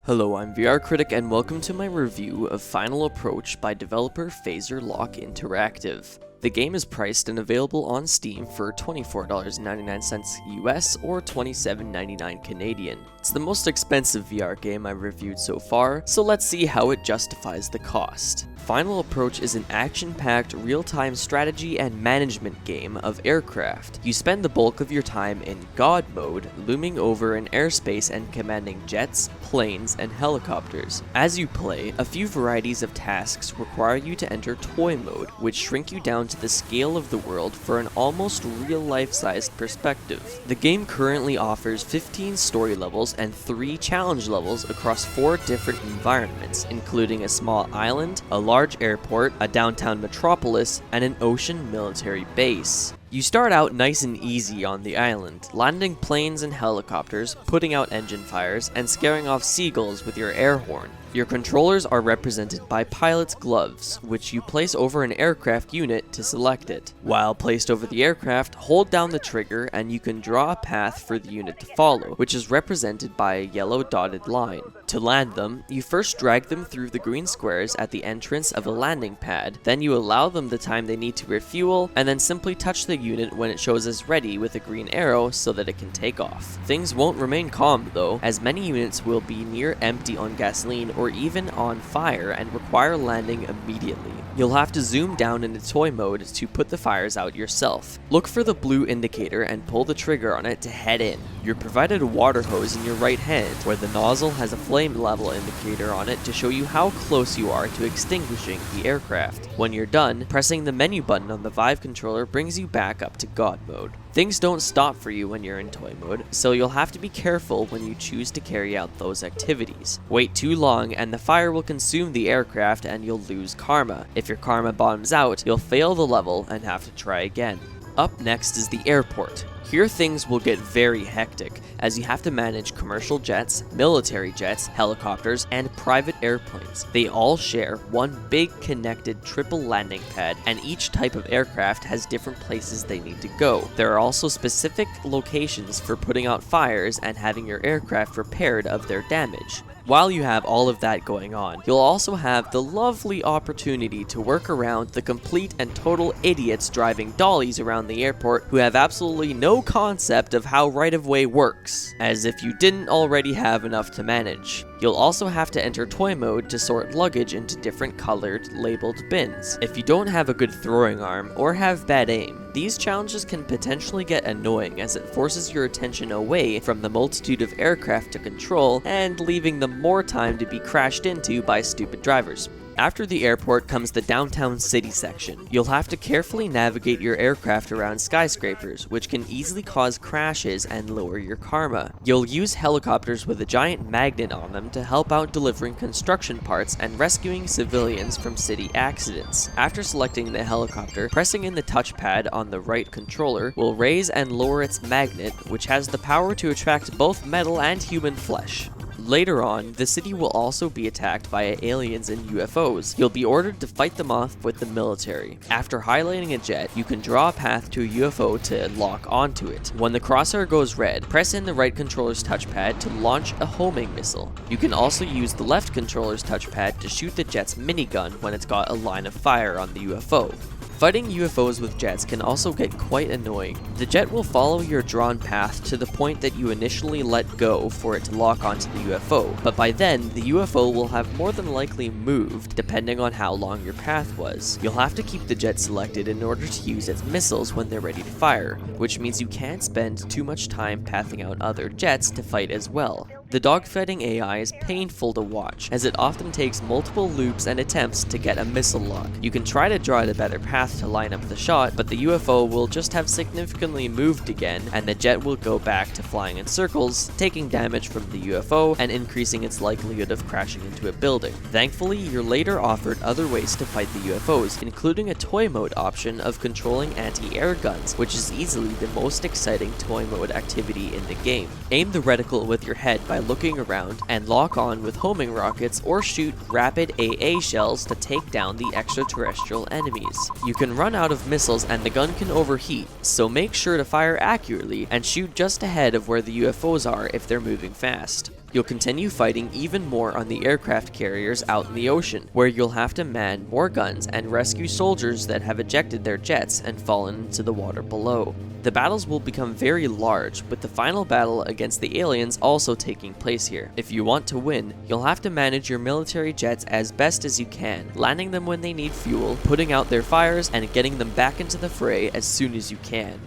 Hello, I'm VR Critic and welcome to my review of Final Approach by developer Phaser Lock Interactive. The game is priced and available on Steam for $24.99 US or $27.99 Canadian. It's the most expensive VR game I've reviewed so far, so let's see how it justifies the cost. Final Approach is an action-packed, real-time strategy and management game of aircraft. You spend the bulk of your time in God mode, looming over an airspace and commanding jets, planes, and helicopters. As you play, a few varieties of tasks require you to enter Toy mode, which shrink you down to the scale of the world for an almost real-life-sized perspective. The game currently offers 15 story levels and 3 challenge levels across 4 different environments, including a small island, a large airport, a downtown metropolis, and an ocean military base. You start out nice and easy on the island, landing planes and helicopters, putting out engine fires, and scaring off seagulls with your air horn. Your controllers are represented by pilot's gloves, which you place over an aircraft unit to select it. While placed over the aircraft, hold down the trigger and you can draw a path for the unit to follow, which is represented by a yellow dotted line. To land them, you first drag them through the green squares at the entrance of a landing pad, then you allow them the time they need to refuel, and then simply touch the unit when it shows as ready with a green arrow so that it can take off. Things won't remain calm though, as many units will be near empty on gasoline or even on fire and require landing immediately. You'll have to zoom down into toy mode to put the fires out yourself. Look for the blue indicator and pull the trigger on it to head in. You're provided a water hose in your right hand, where the nozzle has a flame level indicator on it to show you how close you are to extinguishing the aircraft. When you're done, pressing the menu button on the Vive controller brings you back up to God mode. Things don't stop for you when you're in toy mode, so you'll have to be careful when you choose to carry out those activities. Wait too long and the fire will consume the aircraft and you'll lose karma. If your karma bottoms out, you'll fail the level and have to try again. Up next is the airport. Here things will get very hectic, as you have to manage commercial jets, military jets, helicopters, and private airplanes. They all share one big connected triple landing pad, and each type of aircraft has different places they need to go. There are also specific locations for putting out fires and having your aircraft repaired of their damage. While you have all of that going on, you'll also have the lovely opportunity to work around the complete and total idiots driving dollies around the airport who have absolutely no concept of how right-of-way works, as if you didn't already have enough to manage. You'll also have to enter toy mode to sort luggage into different colored, labeled bins. If you don't have a good throwing arm or have bad aim, these challenges can potentially get annoying as it forces your attention away from the multitude of aircraft to control and leaving them more time to be crashed into by stupid drivers. After the airport comes the downtown city section. You'll have to carefully navigate your aircraft around skyscrapers, which can easily cause crashes and lower your karma. You'll use helicopters with a giant magnet on them to help out delivering construction parts and rescuing civilians from city accidents. After selecting the helicopter, pressing in the touchpad on the right controller will raise and lower its magnet, which has the power to attract both metal and human flesh. Later on, the city will also be attacked by aliens and UFOs. You'll be ordered to fight them off with the military. After highlighting a jet, you can draw a path to a UFO to lock onto it. When the crosshair goes red, press in the right controller's touchpad to launch a homing missile. You can also use the left controller's touchpad to shoot the jet's minigun when it's got a line of fire on the UFO. Fighting UFOs with jets can also get quite annoying. The jet will follow your drawn path to the point that you initially let go for it to lock onto the UFO, but by then, the UFO will have more than likely moved, depending on how long your path was. You'll have to keep the jet selected in order to use its missiles when they're ready to fire, which means you can't spend too much time pathing out other jets to fight as well. The dogfighting AI is painful to watch, as it often takes multiple loops and attempts to get a missile lock. You can try to draw a better path to line up the shot, but the UFO will just have significantly moved again, and the jet will go back to flying in circles, taking damage from the UFO and increasing its likelihood of crashing into a building. Thankfully, you're later offered other ways to fight the UFOs, including a toy mode option of controlling anti-air guns, which is easily the most exciting toy mode activity in the game. Aim the reticle with your head by looking around and lock on with homing rockets or shoot rapid AA shells to take down the extraterrestrial enemies. You can run out of missiles and the gun can overheat, so make sure to fire accurately and shoot just ahead of where the UFOs are if they're moving fast. You'll continue fighting even more on the aircraft carriers out in the ocean, where you'll have to man more guns and rescue soldiers that have ejected their jets and fallen into the water below. The battles will become very large, with the final battle against the aliens also taking place here. If you want to win, you'll have to manage your military jets as best as you can, landing them when they need fuel, putting out their fires, and getting them back into the fray as soon as you can.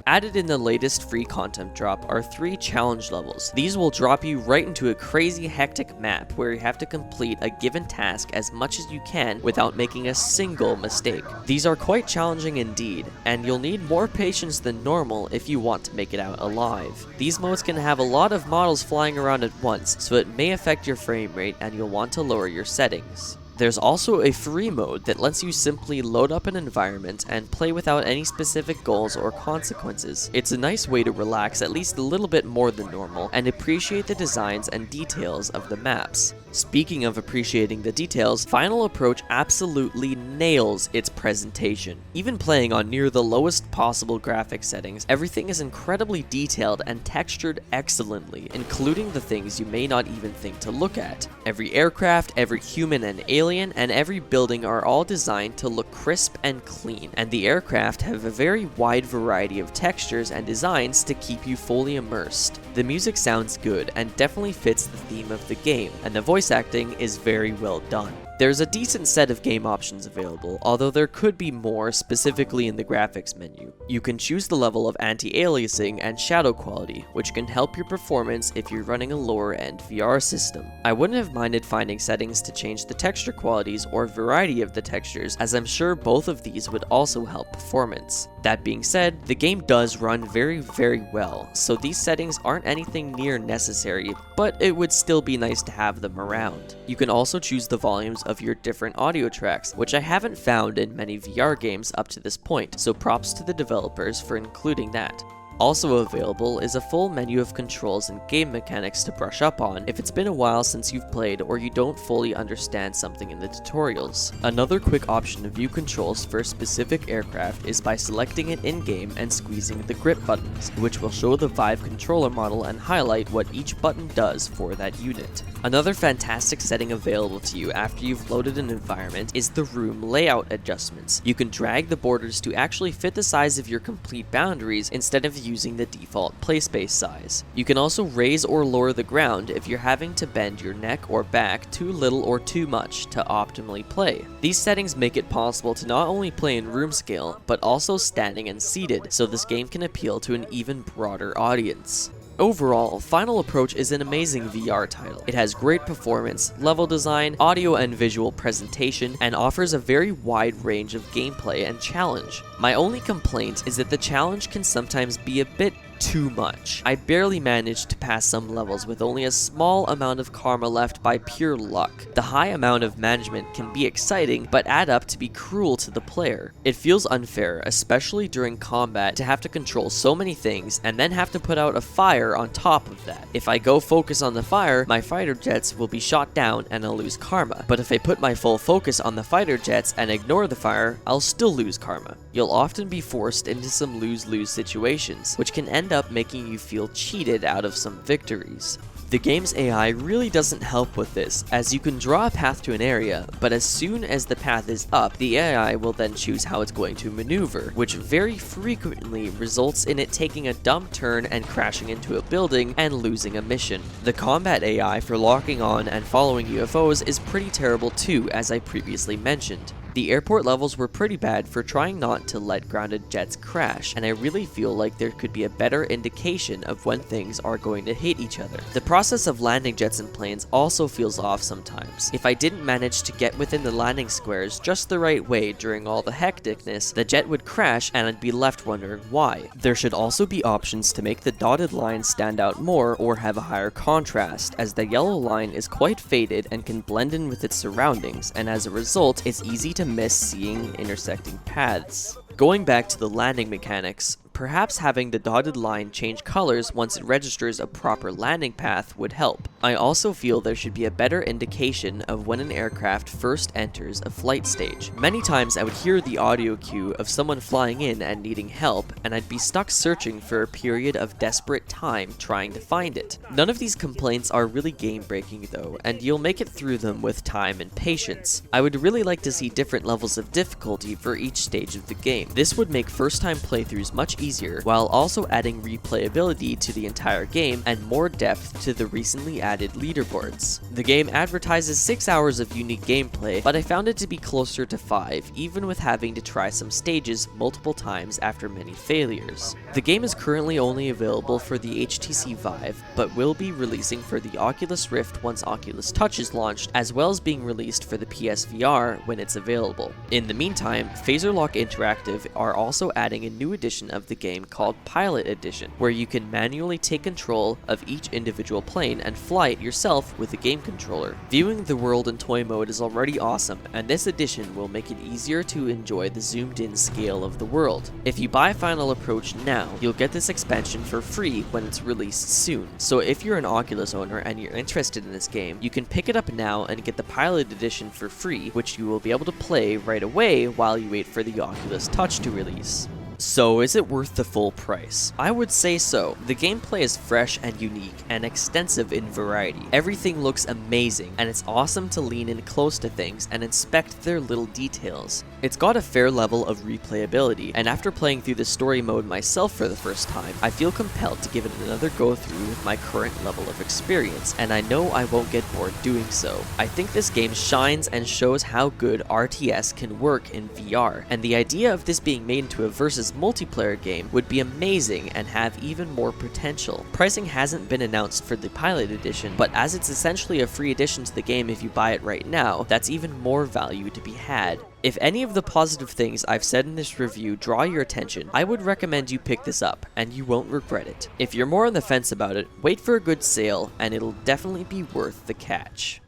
Added in the latest free content drop are 3 challenge levels. These will drop you right into a crazy hectic map where you have to complete a given task as much as you can without making a single mistake. These are quite challenging indeed, and you'll need more patience than normal if you want to make it out alive. These modes can have a lot of models flying around at once, so it may affect your frame rate and you'll want to lower your settings. There's also a free mode that lets you simply load up an environment and play without any specific goals or consequences. It's a nice way to relax at least a little bit more than normal and appreciate the designs and details of the maps. Speaking of appreciating the details, Final Approach absolutely nails its presentation. Even playing on near the lowest possible graphics settings, everything is incredibly detailed and textured excellently, including the things you may not even think to look at. Every aircraft, every human and alien, and every building are all designed to look crisp and clean, and the aircraft have a very wide variety of textures and designs to keep you fully immersed. The music sounds good and definitely fits the theme of the game, and the voice acting is very well done. There's a decent set of game options available, although there could be more, specifically in the graphics menu. You can choose the level of anti-aliasing and shadow quality, which can help your performance if you're running a lower-end VR system. I wouldn't have minded finding settings to change the texture qualities or variety of the textures, as I'm sure both of these would also help performance. That being said, the game does run very well, so these settings aren't anything near necessary, but it would still be nice to have them around. You can also choose the volumes of your different audio tracks, which I haven't found in many VR games up to this point, so props to the developers for including that. Also available is a full menu of controls and game mechanics to brush up on if it's been a while since you've played or you don't fully understand something in the tutorials. Another quick option to view controls for a specific aircraft is by selecting it in-game and squeezing the grip buttons, which will show the Vive controller model and highlight what each button does for that unit. Another fantastic setting available to you after you've loaded an environment is the room layout adjustments. You can drag the borders to actually fit the size of your complete boundaries instead of using the default playspace size. You can also raise or lower the ground if you're having to bend your neck or back too little or too much to optimally play. These settings make it possible to not only play in room scale, but also standing and seated, so this game can appeal to an even broader audience. Overall, Final Approach is an amazing VR title. It has great performance, level design, audio and visual presentation, and offers a very wide range of gameplay and challenge. My only complaint is that the challenge can sometimes be a bit too much. I barely managed to pass some levels with only a small amount of karma left by pure luck. The high amount of management can be exciting, but add up to be cruel to the player. It feels unfair, especially during combat, to have to control so many things and then have to put out a fire on top of that. If I go focus on the fire, my fighter jets will be shot down and I'll lose karma. But if I put my full focus on the fighter jets and ignore the fire, I'll still lose karma. You'll often be forced into some lose-lose situations, which can end up making you feel cheated out of some victories. The game's AI really doesn't help with this, as you can draw a path to an area, but as soon as the path is up, the AI will then choose how it's going to maneuver, which very frequently results in it taking a dumb turn and crashing into a building and losing a mission. The combat AI for locking on and following UFOs is pretty terrible too, as I previously mentioned. The airport levels were pretty bad for trying not to let grounded jets crash, and I really feel like there could be a better indication of when things are going to hit each other. The process of landing jets and planes also feels off sometimes. If I didn't manage to get within the landing squares just the right way during all the hecticness, the jet would crash and I'd be left wondering why. There should also be options to make the dotted lines stand out more or have a higher contrast, as the yellow line is quite faded and can blend in with its surroundings, and as a result, it's easy to miss seeing intersecting paths. Going back to the landing mechanics, perhaps having the dotted line change colors once it registers a proper landing path would help. I also feel there should be a better indication of when an aircraft first enters a flight stage. Many times I would hear the audio cue of someone flying in and needing help, and I'd be stuck searching for a period of desperate time trying to find it. None of these complaints are really game-breaking though, and you'll make it through them with time and patience. I would really like to see different levels of difficulty for each stage of the game. This would make first-time playthroughs much easier, while also adding replayability to the entire game and more depth to the recently added leaderboards. The game advertises 6 hours of unique gameplay, but I found it to be closer to 5, even with having to try some stages multiple times after many failures. The game is currently only available for the HTC Vive, but will be releasing for the Oculus Rift once Oculus Touch is launched, as well as being released for the PSVR when it's available. In the meantime, Phaserlock Interactive are also adding a new edition of the game called Pilot Edition, where you can manually take control of each individual plane and fly it yourself with a game controller. Viewing the world in toy mode is already awesome, and this edition will make it easier to enjoy the zoomed-in scale of the world. If you buy Final Approach now, you'll get this expansion for free when it's released soon. So if you're an Oculus owner and you're interested in this game, you can pick it up now and get the Pilot Edition for free, which you will be able to play right away while you wait for the Oculus Touch to release. So, is it worth the full price? I would say so. The gameplay is fresh and unique, and extensive in variety. Everything looks amazing, and it's awesome to lean in close to things and inspect their little details. It's got a fair level of replayability, and after playing through the story mode myself for the first time, I feel compelled to give it another go through with my current level of experience, and I know I won't get bored doing so. I think this game shines and shows how good RTS can work in VR, and the idea of this being made into a versus multiplayer game would be amazing and have even more potential. Pricing hasn't been announced for the Pilot Edition, but as it's essentially a free addition to the game if you buy it right now, that's even more value to be had. If any of the positive things I've said in this review draw your attention, I would recommend you pick this up, and you won't regret it. If you're more on the fence about it, wait for a good sale, and it'll definitely be worth the catch.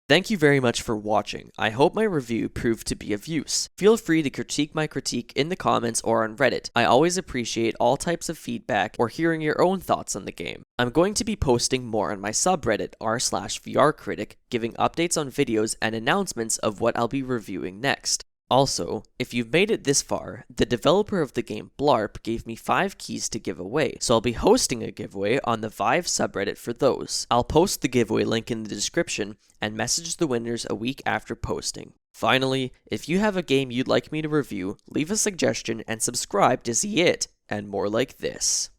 Thank you very much for watching. I hope my review proved to be of use. Feel free to critique my critique in the comments or on Reddit. I always appreciate all types of feedback or hearing your own thoughts on the game. I'm going to be posting more on my subreddit r/VRcritic, giving updates on videos and announcements of what I'll be reviewing next. Also, if you've made it this far, the developer of the game Blarp gave me 5 keys to give away, so I'll be hosting a giveaway on the Vive subreddit for those. I'll post the giveaway link in the description and message the winners a week after posting. Finally, if you have a game you'd like me to review, leave a suggestion and subscribe to see it, and more like this.